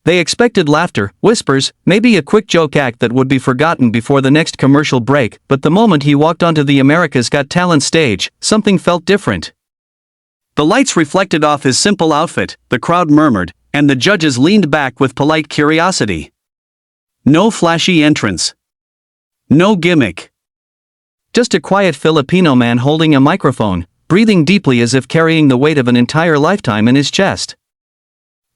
They expected laughter, whispers, maybe a quick joke act that would be forgotten before the next commercial break, but the moment he walked onto the America's Got Talent stage, something felt different. The lights reflected off his simple outfit, the crowd murmured, and the judges leaned back with polite curiosity. No flashy entrance. No gimmick. Just a quiet Filipino man holding a microphone, breathing deeply as if carrying the weight of an entire lifetime in his chest.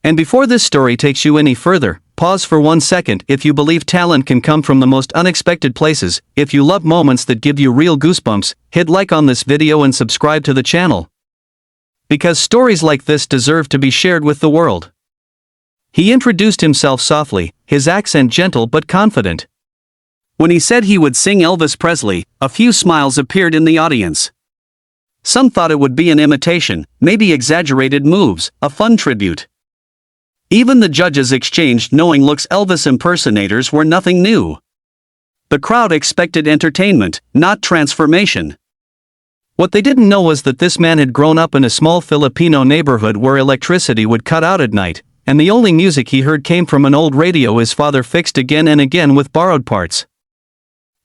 And before this story takes you any further, pause for 1 second. If you believe talent can come from the most unexpected places, if you love moments that give you real goosebumps, hit like on this video and subscribe to the channel. Because stories like this deserve to be shared with the world. He introduced himself softly, his accent gentle but confident. When he said he would sing Elvis Presley, a few smiles appeared in the audience. Some thought it would be an imitation, maybe exaggerated moves, a fun tribute. Even the judges exchanged knowing looks. Elvis impersonators were nothing new. The crowd expected entertainment, not transformation. What they didn't know was that this man had grown up in a small Filipino neighborhood where electricity would cut out at night, and the only music he heard came from an old radio his father fixed again and again with borrowed parts.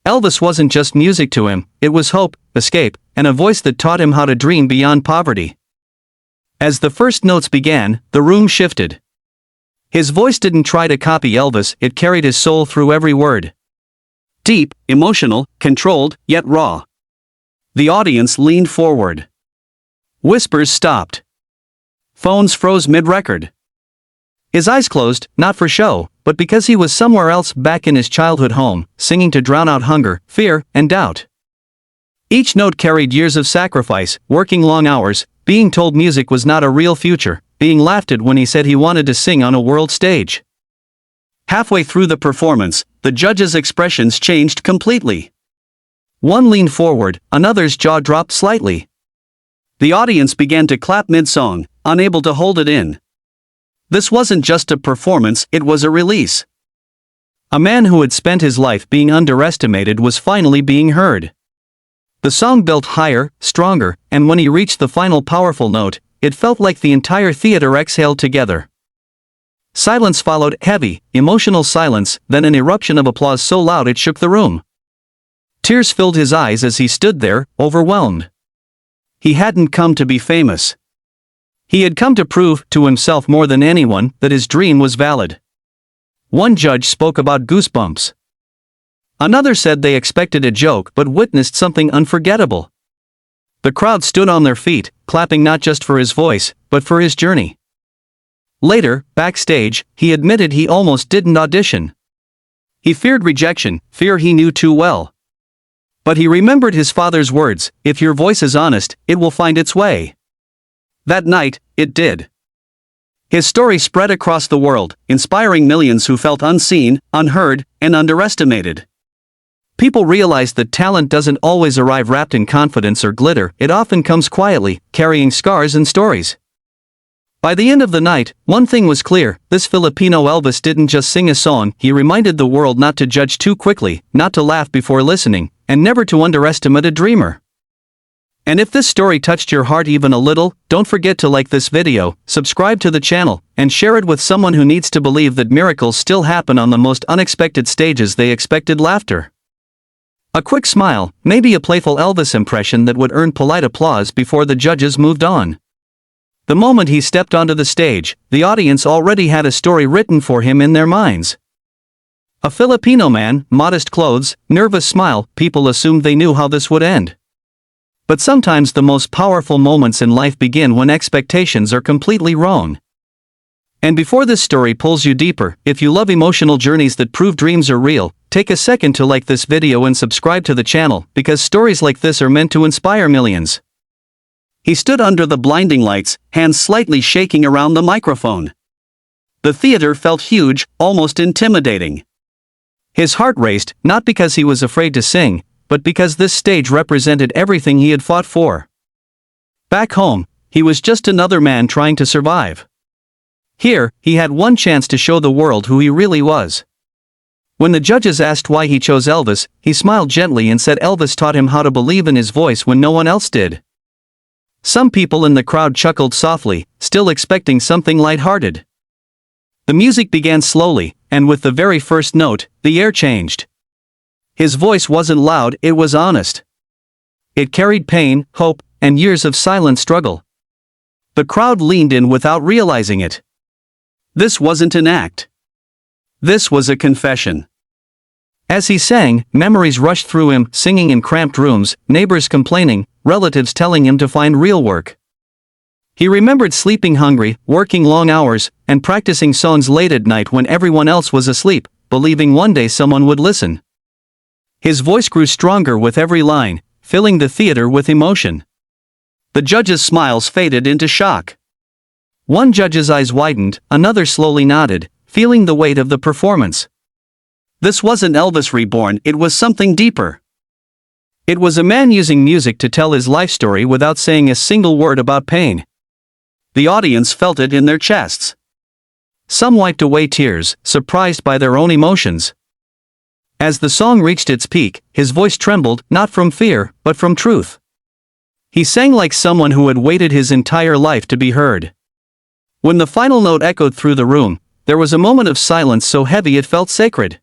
Elvis wasn't just music to him, it was hope, escape, and a voice that taught him how to dream beyond poverty. As the first notes began, the room shifted. His voice didn't try to copy Elvis, it carried his soul through every word. Deep, emotional, controlled, yet raw. The audience leaned forward. Whispers stopped. Phones froze mid-record. His eyes closed, not for show, but because he was somewhere else, back in his childhood home, singing to drown out hunger, fear, and doubt. Each note carried years of sacrifice, working long hours, being told music was not a real future, being laughed at when he said he wanted to sing on a world stage. Halfway through the performance, the judges' expressions changed completely. One leaned forward, another's jaw dropped slightly. The audience began to clap mid-song, unable to hold it in. This wasn't just a performance, it was a release. A man who had spent his life being underestimated was finally being heard. The song built higher, stronger, and when he reached the final powerful note, it felt like the entire theater exhaled together. Silence followed, heavy, emotional silence, then an eruption of applause so loud it shook the room. Tears filled his eyes as he stood there, overwhelmed. He hadn't come to be famous. He had come to prove, to himself more than anyone, that his dream was valid. One judge spoke about goosebumps. Another said they expected a joke but witnessed something unforgettable. The crowd stood on their feet, clapping not just for his voice, but for his journey. Later, backstage, he admitted he almost didn't audition. He feared rejection, fear he knew too well. But he remembered his father's words, "If your voice is honest, it will find its way." That night, it did. His story spread across the world, inspiring millions who felt unseen, unheard, and underestimated. People realized that talent doesn't always arrive wrapped in confidence or glitter, it often comes quietly, carrying scars and stories. By the end of the night, one thing was clear, this Filipino Elvis didn't just sing a song, he reminded the world not to judge too quickly, not to laugh before listening, and never to underestimate a dreamer. And if this story touched your heart even a little, don't forget to like this video, subscribe to the channel, and share it with someone who needs to believe that miracles still happen on the most unexpected stages. They expected laughter. A quick smile, maybe a playful Elvis impression that would earn polite applause before the judges moved on. The moment he stepped onto the stage, the audience already had a story written for him in their minds. A Filipino man, modest clothes, nervous smile, people assumed they knew how this would end. But sometimes the most powerful moments in life begin when expectations are completely wrong. And before this story pulls you deeper, if you love emotional journeys that prove dreams are real, take a second to like this video and subscribe to the channel, because stories like this are meant to inspire millions. He stood under the blinding lights, hands slightly shaking around the microphone. The theater felt huge, almost intimidating. His heart raced, not because he was afraid to sing, but because this stage represented everything he had fought for. Back home, he was just another man trying to survive. Here, he had one chance to show the world who he really was. When the judges asked why he chose Elvis, he smiled gently and said Elvis taught him how to believe in his voice when no one else did. Some people in the crowd chuckled softly, still expecting something lighthearted. The music began slowly, and with the very first note, the air changed. His voice wasn't loud, it was honest. It carried pain, hope, and years of silent struggle. The crowd leaned in without realizing it. This wasn't an act. This was a confession. As he sang, memories rushed through him, singing in cramped rooms, neighbors complaining, relatives telling him to find real work. He remembered sleeping hungry, working long hours, and practicing songs late at night when everyone else was asleep, believing one day someone would listen. His voice grew stronger with every line, filling the theater with emotion. The judges' smiles faded into shock. One judge's eyes widened, another slowly nodded, feeling the weight of the performance. This wasn't Elvis reborn, it was something deeper. It was a man using music to tell his life story without saying a single word about pain. The audience felt it in their chests. Some wiped away tears, surprised by their own emotions. As the song reached its peak, his voice trembled, not from fear, but from truth. He sang like someone who had waited his entire life to be heard. When the final note echoed through the room, there was a moment of silence so heavy it felt sacred.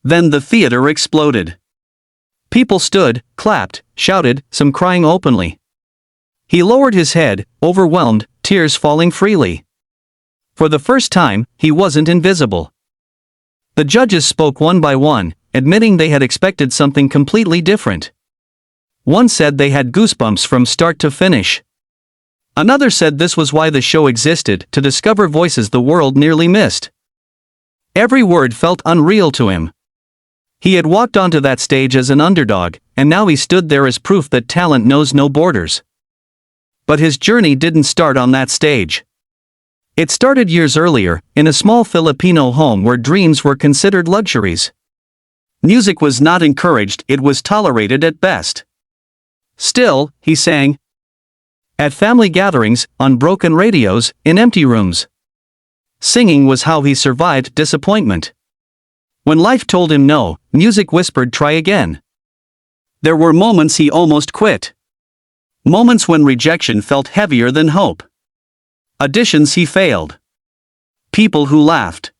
Then the theater exploded. People stood, clapped, shouted, some crying openly. He lowered his head, overwhelmed, tears falling freely. For the first time, he wasn't invisible. The judges spoke one by one, admitting they had expected something completely different. One said they had goosebumps from start to finish. Another said this was why the show existed, to discover voices the world nearly missed. Every word felt unreal to him. He had walked onto that stage as an underdog, and now he stood there as proof that talent knows no borders. But his journey didn't start on that stage. It started years earlier, in a small Filipino home where dreams were considered luxuries. Music was not encouraged, it was tolerated at best. Still, he sang. At family gatherings, on broken radios, in empty rooms. Singing was how he survived disappointment. When life told him no, music whispered, try again. There were moments he almost quit. Moments when rejection felt heavier than hope. Auditions he failed. People who laughed.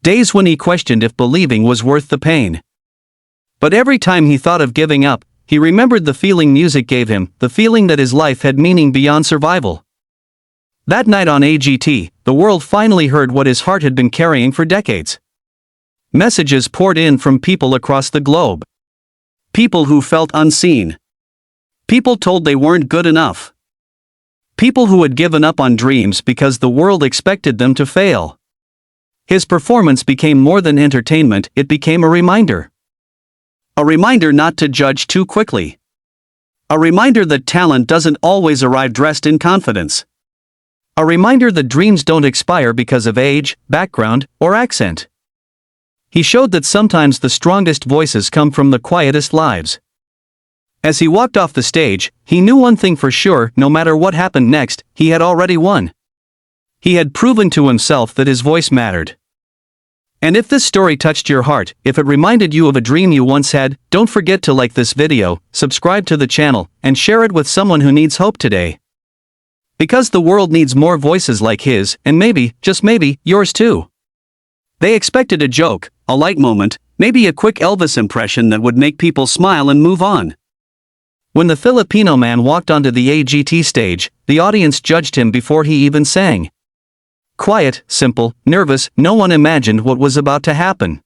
Days when he questioned if believing was worth the pain. But every time he thought of giving up, he remembered the feeling music gave him, the feeling that his life had meaning beyond survival. That night on AGT, the world finally heard what his heart had been carrying for decades. Messages poured in from people across the globe. People who felt unseen. People told they weren't good enough. People who had given up on dreams because the world expected them to fail. His performance became more than entertainment, it became a reminder. A reminder not to judge too quickly. A reminder that talent doesn't always arrive dressed in confidence. A reminder that dreams don't expire because of age, background, or accent. He showed that sometimes the strongest voices come from the quietest lives. As he walked off the stage, he knew one thing for sure, no matter what happened next, he had already won. He had proven to himself that his voice mattered. And if this story touched your heart, if it reminded you of a dream you once had, don't forget to like this video, subscribe to the channel, and share it with someone who needs hope today. Because the world needs more voices like his, and maybe, just maybe, yours too. They expected a joke, a light moment, maybe a quick Elvis impression that would make people smile and move on. When the Filipino man walked onto the AGT stage, the audience judged him before he even sang. Quiet, simple, nervous, no one imagined what was about to happen.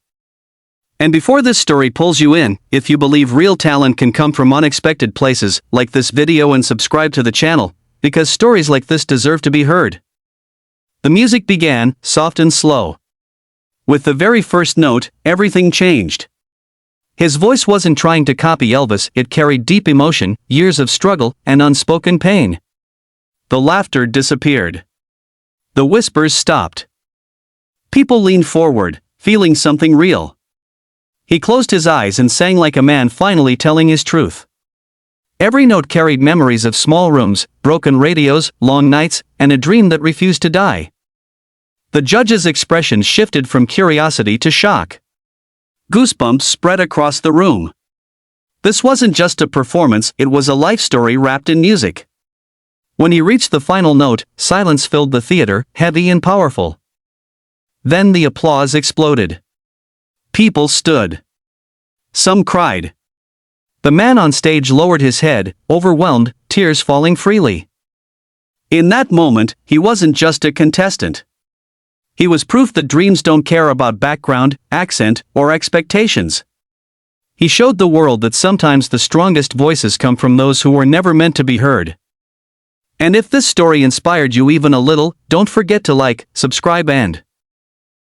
And before this story pulls you in, if you believe real talent can come from unexpected places, like this video and subscribe to the channel, because stories like this deserve to be heard. The music began, soft and slow. With the very first note, everything changed. His voice wasn't trying to copy Elvis, it carried deep emotion, years of struggle, and unspoken pain. The laughter disappeared. The whispers stopped. People leaned forward, feeling something real. He closed his eyes and sang like a man finally telling his truth. Every note carried memories of small rooms, broken radios, long nights, and a dream that refused to die. The judge's expression shifted from curiosity to shock. Goosebumps spread across the room. This wasn't just a performance, it was a life story wrapped in music. When he reached the final note, silence filled the theater, heavy and powerful. Then the applause exploded. People stood. Some cried. The man on stage lowered his head, overwhelmed, tears falling freely. In that moment, he wasn't just a contestant. He was proof that dreams don't care about background, accent, or expectations. He showed the world that sometimes the strongest voices come from those who were never meant to be heard. And if this story inspired you even a little, don't forget to like, subscribe and